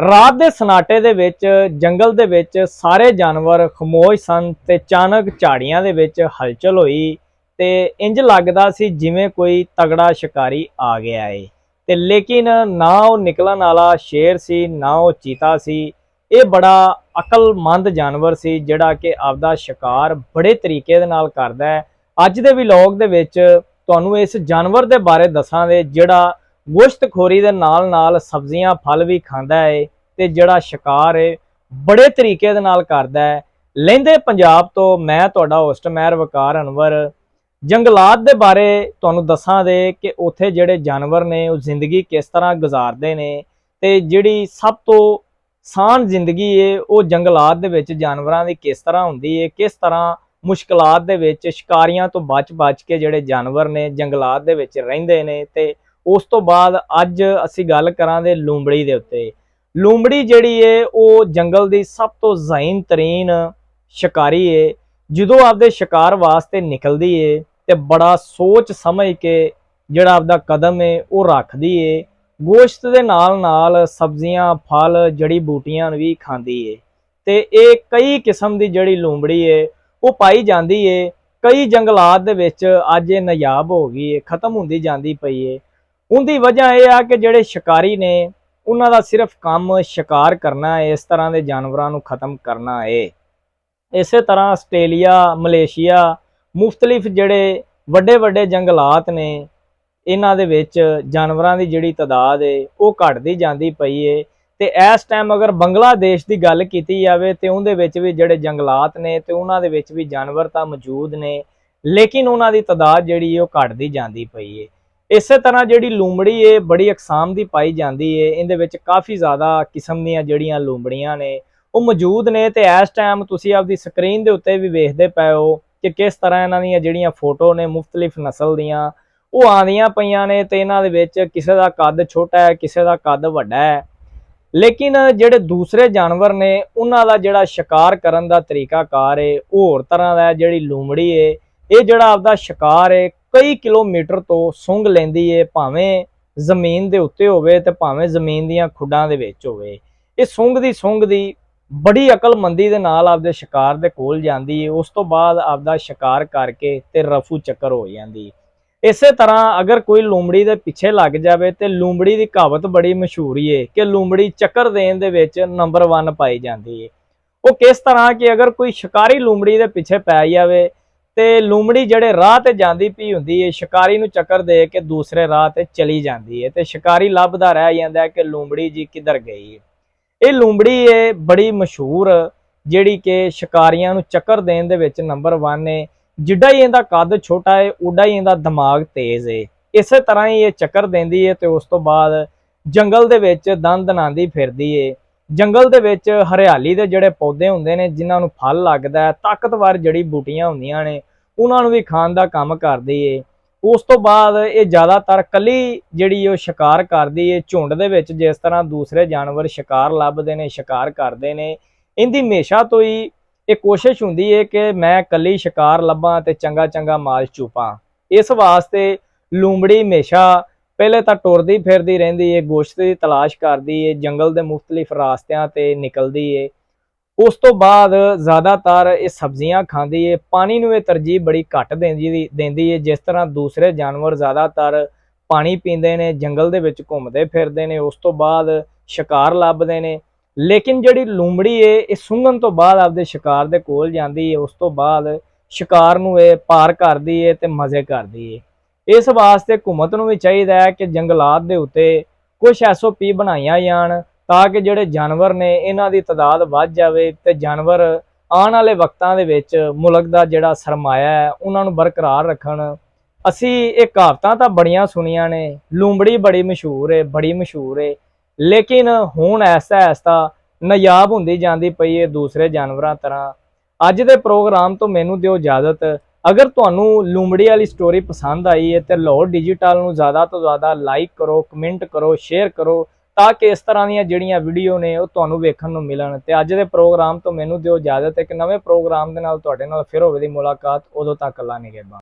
ਰਾਤ ਦੇ ਸਨਾਟੇ ਦੇ ਵਿੱਚ ਜੰਗਲ ਦੇ ਵਿੱਚ ਸਾਰੇ ਜਾਨਵਰ ਖਾਮੋਸ਼ ਸਨ ਤੇ ਅਚਾਨਕ ਝਾੜੀਆਂ ਦੇ ਵਿੱਚ ਹਲਚਲ ਹੋਈ ਤੇ ਇੰਜ ਲੱਗਦਾ ਸੀ ਜਿਵੇਂ ਕੋਈ ਤਗੜਾ ਸ਼ਿਕਾਰੀ ਆ ਗਿਆ ਏ। ਤੇ ਲੇਕਿਨ ਨਾ ਉਹ ਨਿਕਲਣ ਵਾਲਾ ਸ਼ੇਰ ਸੀ ਨਾ ਉਹ ਚੀਤਾ ਸੀ। ਇਹ ਬੜਾ ਅਕਲਮੰਦ ਜਾਨਵਰ ਸੀ ਜਿਹੜਾ ਕਿ ਆਪਦਾ ਸ਼ਿਕਾਰ ਬੜੇ ਤਰੀਕੇ ਦੇ ਨਾਲ ਕਰਦਾ ਹੈ। ਅੱਜ ਦੇ ਵਲੌਗ ਦੇ ਵਿੱਚ ਤੁਹਾਨੂੰ ਇਸ ਜਾਨਵਰ ਦੇ ਬਾਰੇ ਦੱਸਾਂਗੇ ਜਿਹੜਾ ਗੋਸ਼ਤਖੋਰੀ ਦੇ ਨਾਲ ਨਾਲ ਸਬਜ਼ੀਆਂ ਫਲ ਵੀ ਖਾਂਦਾ ਹੈ ਤੇ ਜਿਹੜਾ ਸ਼ਿਕਾਰ ਹੈ ਬੜੇ ਤਰੀਕੇ ਦੇ ਨਾਲ ਕਰਦਾ ਹੈ। ਲਹਿੰਦੇ ਪੰਜਾਬ ਤੋਂ ਮੈਂ ਤੁਹਾਡਾ ਹੋਸਟ ਮਹਿਰ ਵਕਾਰ ਅਨਵਰ ਜੰਗਲਾਤ ਦੇ ਬਾਰੇ ਤੁਹਾਨੂੰ ਦੱਸਾਂਗੇ ਕਿ ਉੱਥੇ ਜਿਹੜੇ ਜਾਨਵਰ ਨੇ ਉਹ ਜ਼ਿੰਦਗੀ ਕਿਸ ਤਰ੍ਹਾਂ ਗੁਜ਼ਾਰਦੇ ਨੇ ਤੇ ਜਿਹੜੀ ਸਭ ਤੋਂ ਆਸਾਨ ਜ਼ਿੰਦਗੀ ਹੈ ਉਹ ਜੰਗਲਾਤ ਦੇ ਵਿੱਚ ਜਾਨਵਰਾਂ ਦੀ ਕਿਸ ਤਰ੍ਹਾਂ ਹੁੰਦੀ ਹੈ, ਕਿਸ ਤਰ੍ਹਾਂ ਮੁਸ਼ਕਲਾਤ ਦੇ ਵਿੱਚ ਸ਼ਿਕਾਰੀਆਂ ਤੋਂ ਬਚ ਕੇ ਜਿਹੜੇ ਜਾਨਵਰ ਨੇ ਜੰਗਲਾਤ ਦੇ ਵਿੱਚ ਰਹਿੰਦੇ ਨੇ। ਤੇ ਉਸ ਤੋਂ ਬਾਅਦ ਅੱਜ ਅਸੀਂ ਗੱਲ ਕਰਾਂਗੇ ਲੂੰਬੜੀ ਦੇ ਉੱਤੇ। ਲੂੰਬੜੀ ਜਿਹੜੀ ਏ ਉਹ ਜੰਗਲ ਦੀ ਸਭ ਤੋਂ ਜ਼ਾਹੀਨ ਤਰੀਨ ਸ਼ਿਕਾਰੀ ਏ। ਜਦੋਂ ਆਪਦੇ ਸ਼ਿਕਾਰ ਵਾਸਤੇ ਨਿਕਲਦੀ ਏ ਤੇ ਬੜਾ ਸੋਚ ਸਮਝ ਕੇ ਜਿਹੜਾ ਆਪਦਾ ਕਦਮ ਏ ਉਹ ਰੱਖਦੀ ਏ। ਗੋਸ਼ਤ ਦੇ ਨਾਲ ਨਾਲ ਸਬਜ਼ੀਆਂ ਫਲ ਜੜੀ ਬੂਟੀਆਂ ਵੀ ਖਾਂਦੀ ਏ ਤੇ ਇਹ ਕਈ ਕਿਸਮ ਦੀ ਜਿਹੜੀ ਲੂੰਬੜੀ ਏ ਉਹ ਪਾਈ ਜਾਂਦੀ ਏ। ਕਈ ਜੰਗਲਾਤ ਦੇ ਵਿੱਚ ਅੱਜ ਇਹ ਨਾਯਾਬ ਹੋ ਗਈ ਏ, ਖਤਮ ਹੁੰਦੀ ਜਾਂਦੀ ਪਈ ਏ। ਉਹਦੀ ਵਜ੍ਹਾ ਇਹ ਆ ਕਿ ਜਿਹੜੇ ਸ਼ਿਕਾਰੀ ਨੇ ਉਹਨਾਂ ਦਾ ਸਿਰਫ ਕੰਮ ਸ਼ਿਕਾਰ ਕਰਨਾ ਹੈ, ਇਸ ਤਰ੍ਹਾਂ ਦੇ ਜਾਨਵਰਾਂ ਨੂੰ ਖਤਮ ਕਰਨਾ ਹੈ। ਇਸੇ ਤਰ੍ਹਾਂ ਆਸਟ੍ਰੇਲੀਆ ਮਲੇਸ਼ੀਆ ਮੁਖਤਲਿਫ ਜਿਹੜੇ ਵੱਡੇ ਵੱਡੇ ਜੰਗਲਾਤ ਨੇ ਇਹਨਾਂ ਦੇ ਵਿੱਚ ਜਾਨਵਰਾਂ ਦੀ ਜਿਹੜੀ ਤਾਦਾਦ ਹੈ ਉਹ ਘਟਦੀ ਜਾਂਦੀ ਪਈ ਹੈ। ਤੇ ਇਸ ਟਾਈਮ ਅਗਰ ਬੰਗਲਾਦੇਸ਼ ਦੀ ਗੱਲ ਕੀਤੀ ਜਾਵੇ ਤੇ ਉਹਦੇ ਵਿੱਚ ਵੀ ਜਿਹੜੇ ਜੰਗਲਾਤ ਨੇ ਤੇ ਉਹਨਾਂ ਦੇ ਵਿੱਚ ਵੀ ਜਾਨਵਰ ਤਾਂ ਮੌਜੂਦ ਨੇ, ਲੇਕਿਨ ਉਹਨਾਂ ਦੀ ਤਾਦਾਦ ਜਿਹੜੀ ਉਹ ਘਟਦੀ ਜਾਂਦੀ ਪਈ ਹੈ। ਇਸੇ ਤਰ੍ਹਾਂ ਜਿਹੜੀ ਲੂੰਬੜੀ ਏ ਬੜੀ ਅਕਸਾਮ ਦੀ ਪਾਈ ਜਾਂਦੀ ਏ। ਇਹਦੇ ਵਿੱਚ ਕਾਫੀ ਜ਼ਿਆਦਾ ਕਿਸਮ ਦੀਆਂ ਜਿਹੜੀਆਂ ਲੂੰਬੜੀਆਂ ਨੇ ਉਹ ਮੌਜੂਦ ਨੇ ਤੇ ਇਸ ਟਾਈਮ ਤੁਸੀਂ ਆਪਦੀ ਸਕਰੀਨ ਦੇ ਉੱਤੇ ਵੀ ਵੇਖਦੇ ਪਏ ਹੋ ਕਿ ਕਿਸ ਤਰ੍ਹਾਂ ਇਹਨਾਂ ਦੀਆਂ ਜਿਹੜੀਆਂ ਫੋਟੋ ਨੇ ਮੁਖਤਲਿਫ ਨਸਲ ਦੀਆਂ ਉਹ ਆਉਂਦੀਆਂ ਪਈਆਂ ਨੇ ਤੇ ਇਹਨਾਂ ਦੇ ਵਿੱਚ ਕਿਸੇ ਦਾ ਕੱਦ ਛੋਟਾ ਹੈ, ਕਿਸੇ ਦਾ ਕੱਦ ਵੱਡਾ ਹੈ। ਲੇਕਿਨ ਜਿਹੜੇ ਦੂਸਰੇ ਜਾਨਵਰ ਨੇ ਉਹਨਾਂ ਦਾ ਜਿਹੜਾ ਸ਼ਿਕਾਰ ਕਰਨ ਦਾ ਤਰੀਕਾਕਾਰ ਏ ਉਹ ਹੋਰ ਤਰ੍ਹਾਂ ਦਾ ਹੈ। ਜਿਹੜੀ ਲੂੰਬੜੀ ਏ ਇਹ ਜਿਹੜਾ ਆਪਦਾ ਸ਼ਿਕਾਰ ਏ ਕਈ ਕਿਲੋਮੀਟਰ ਤੋਂ ਸੁੰਘ ਲੈਂਦੀ ਏ, ਭਾਵੇਂ ਜ਼ਮੀਨ ਦੇ ਉੱਤੇ ਹੋਵੇ ਤੇ ਭਾਵੇਂ ਜ਼ਮੀਨ ਦੀਆਂ ਖੁੱਡਾਂ ਦੇ ਵਿੱਚ ਹੋਵੇ। ਇਹ ਸੁੰਘਦੀ ਬੜੀ ਅਕਲਮੰਦੀ ਦੇ ਨਾਲ ਆਪਦੇ ਸ਼ਿਕਾਰ ਦੇ ਕੋਲ ਜਾਂਦੀ ਏ। ਉਸ ਤੋਂ ਬਾਅਦ ਆਪਦਾ ਸ਼ਿਕਾਰ ਕਰਕੇ ਤੇ ਰਫੂ ਚੱਕਰ ਹੋ ਜਾਂਦੀ। ਇਸੇ ਤਰ੍ਹਾਂ ਅਗਰ ਕੋਈ ਲੂੰਬੜੀ ਦੇ ਪਿੱਛੇ ਲੱਗ ਜਾਵੇ ਤੇ ਲੂੰਬੜੀ ਦੀ ਕਹਾਵਤ ਬੜੀ ਮਸ਼ਹੂਰ ਏ ਕਿ ਲੂੰਬੜੀ ਚੱਕਰ ਦੇਣ ਦੇ ਵਿੱਚ ਨੰਬਰ 1 ਪਾਈ ਜਾਂਦੀ ਏ। ਉਹ ਕਿਸ ਤਰ੍ਹਾਂ ਕਿ ਅਗਰ ਕੋਈ ਸ਼ਿਕਾਰੀ ਲੂੰਬੜੀ ਦੇ ਪਿੱਛੇ ਪੈ ਜਾਵੇ ਤੇ ਲੂੰਬੜੀ ਜਿਹੜੇ ਰਾਹ ਤੇ ਜਾਂਦੀ ਪਈ ਹੁੰਦੀ ਹੈ ਸ਼ਿਕਾਰੀ ਨੂੰ ਚੱਕਰ ਦੇ ਕੇ ਦੂਸਰੇ ਰਾਹ ਤੇ ਚਲੀ ਜਾਂਦੀ ਹੈ ਤੇ ਸ਼ਿਕਾਰੀ ਲੱਭਦਾ ਰਹਿ ਜਾਂਦਾ ਕਿ ਲੂੰਬੜੀ ਜੀ ਕਿੱਧਰ ਗਈ ਹੈ। ਇਹ ਲੂੰਬੜੀ ਹੈ ਬੜੀ ਮਸ਼ਹੂਰ ਜਿਹੜੀ ਕਿ ਸ਼ਿਕਾਰੀਆਂ ਨੂੰ ਚੱਕਰ ਦੇਣ ਦੇ ਵਿੱਚ ਨੰਬਰ 1 ਹੈ। ਜਿੱਡਾ ਹੀ ਇਹਦਾ ਕੱਦ ਛੋਟਾ ਹੈ ਉੱਡਾ ਹੀ ਇਹਦਾ ਦਿਮਾਗ ਤੇਜ਼ ਹੈ। ਇਸੇ ਤਰ੍ਹਾਂ ਹੀ ਇਹ ਚੱਕਰ ਦਿੰਦੀ ਹੈ ਤੇ ਉਸ ਤੋਂ ਬਾਅਦ ਜੰਗਲ ਦੇ ਵਿੱਚ ਦਣਾਉਂਦੀ ਫਿਰਦੀ ਹੈ। ਜੰਗਲ ਦੇ ਵਿੱਚ ਹਰਿਆਲੀ ਦੇ ਜਿਹੜੇ ਪੌਦੇ ਹੁੰਦੇ ਨੇ ਜਿਨ੍ਹਾਂ ਨੂੰ ਫਲ ਲੱਗਦਾ ਹੈ, ਤਾਕਤਵਰ ਜੜੀ ਬੂਟੀਆਂ ਹੁੰਦੀਆਂ ਨੇ ਉਹਨਾਂ ਨੂੰ ਵੀ ਖਾਣ ਦਾ ਕੰਮ ਕਰਦੀ ਏ। ਉਸ ਤੋਂ ਬਾਅਦ ਇਹ ਜ਼ਿਆਦਾਤਰ ਕੱਲੀ ਜਿਹੜੀ ਉਹ ਸ਼ਿਕਾਰ ਕਰਦੀ ਏ। ਝੁੰਡ ਦੇ ਵਿੱਚ ਜਿਸ ਤਰ੍ਹਾਂ ਦੂਸਰੇ ਜਾਨਵਰ ਸ਼ਿਕਾਰ ਲੱਭਦੇ ਨੇ ਸ਼ਿਕਾਰ ਕਰਦੇ ਨੇ, ਇਹਦੀ ਹਮੇਸ਼ਾ ਤੋਂ ਹੀ ਇਹ ਕੋਸ਼ਿਸ਼ ਹੁੰਦੀ ਏ ਕਿ ਮੈਂ ਕੱਲੀ ਸ਼ਿਕਾਰ ਲੱਭਾਂ ਤੇ ਚੰਗਾ ਮਾਲ ਚੁਪਾਂ। ਇਸ ਵਾਸਤੇ ਲੂੰਬੜੀ ਹਮੇਸ਼ਾ ਪਹਿਲੇ ਤਾਂ ਟੁਰਦੀ ਫਿਰਦੀ ਰਹਿੰਦੀ ਏ, ਗੋਸ਼ਤ ਦੀ ਤਲਾਸ਼ ਕਰਦੀ ਏ, ਜੰਗਲ ਦੇ ਮੁਖਤਲਿਫ ਰਾਸਤਿਆਂ ਤੇ ਨਿਕਲਦੀ ਏ। ਉਸ ਤੋਂ ਬਾਅਦ ਜ਼ਿਆਦਾਤਰ ਇਹ ਸਬਜ਼ੀਆਂ ਖਾਂਦੀ ਏ। ਪਾਣੀ ਨੂੰ ਇਹ ਤਰਜੀਹ ਬੜੀ ਘੱਟ ਦਿੰਦੀ ਏ। ਜਿਸ ਤਰ੍ਹਾਂ ਦੂਸਰੇ ਜਾਨਵਰ ਜ਼ਿਆਦਾਤਰ ਪਾਣੀ ਪੀਂਦੇ ਨੇ, ਜੰਗਲ ਦੇ ਵਿੱਚ ਘੁੰਮਦੇ ਫਿਰਦੇ ਨੇ, ਉਸ ਤੋਂ ਬਾਅਦ ਸ਼ਿਕਾਰ ਲੱਭਦੇ ਨੇ, ਲੇਕਿਨ ਜਿਹੜੀ ਲੂੰਬੜੀ ਏ ਇਹ ਸੁੰਘਣ ਤੋਂ ਬਾਅਦ ਆਪਦੇ ਸ਼ਿਕਾਰ ਦੇ ਕੋਲ ਜਾਂਦੀ ਏ। ਉਸ ਤੋਂ ਬਾਅਦ ਸ਼ਿਕਾਰ ਨੂੰ ਇਹ ਪਾਰ ਕਰਦੀ ਏ ਤੇ ਮਜ਼ੇ ਕਰਦੀ ਏ। ਇਸ ਵਾਸਤੇ ਹਕੂਮਤ ਨੂੰ ਵੀ ਚਾਹੀਦਾ ਹੈ ਕਿ ਜੰਗਲਾਤ ਦੇ ਉੱਤੇ ਕੁਝ SOP ਬਣਾਈਆਂ ਜਾਣ ਤਾਂ ਕਿ ਜਿਹੜੇ ਜਾਨਵਰ ਨੇ ਇਹਨਾਂ ਦੀ ਤਾਦਾਦ ਵੱਧ ਜਾਵੇ ਤੇ ਜਾਨਵਰ ਆਉਣ ਵਾਲੇ ਵਕਤਾਂ ਦੇ ਵਿੱਚ ਮੁਲਕ ਦਾ ਜਿਹੜਾ ਸਰਮਾਇਆ ਹੈ ਉਹਨਾਂ ਨੂੰ ਬਰਕਰਾਰ ਰੱਖਣ। ਅਸੀਂ ਇਹ ਕਹਾਵਤਾਂ ਤਾਂ ਬੜੀਆਂ ਸੁਣੀਆਂ ਨੇ, ਲੂੰਬੜੀ ਬੜੀ ਮਸ਼ਹੂਰ ਹੈ, ਲੇਕਿਨ ਹੁਣ ਐਸਾ ਨਾਯਾਬ ਹੁੰਦੀ ਜਾਂਦੀ ਪਈ ਹੈ ਦੂਸਰੇ ਜਾਨਵਰਾਂ ਤਰ੍ਹਾਂ। ਅੱਜ ਦੇ ਪ੍ਰੋਗਰਾਮ ਤੋਂ ਮੈਨੂੰ ਦਿਓ ਇਜਾਜ਼ਤ। ਅਗਰ ਤੁਹਾਨੂੰ ਲੂੰਬੜੀ ਵਾਲੀ ਸਟੋਰੀ ਪਸੰਦ ਆਈ ਹੈ ਤੇ ਲਾਹੌਰ ਡਿਜੀਟਲ ਨੂੰ ਜ਼ਿਆਦਾ ਤੋਂ ਜ਼ਿਆਦਾ ਲਾਈਕ ਕਰੋ, ਕਮੈਂਟ ਕਰੋ, ਸ਼ੇਅਰ ਕਰੋ ਤਾਂ ਕਿ ਇਸ ਤਰ੍ਹਾਂ ਦੀਆਂ ਜਿਹੜੀਆਂ ਵੀਡੀਓ ਨੇ ਉਹ ਤੁਹਾਨੂੰ ਵੇਖਣ ਨੂੰ ਮਿਲਣ। ਤੇ ਅੱਜ ਦੇ ਪ੍ਰੋਗਰਾਮ ਤੋਂ ਮੈਨੂੰ ਦਿਓ ਇਜਾਜ਼ਤ। ਇੱਕ ਨਵੇਂ ਪ੍ਰੋਗਰਾਮ ਦੇ ਨਾਲ ਤੁਹਾਡੇ ਨਾਲ ਫਿਰ ਹੋਵੇ ਦੀ ਮੁਲਾਕਾਤ। ਉਦੋਂ ਤੱਕ ਅੱਲਾ ਨਿਗਹਿਬਾਨ।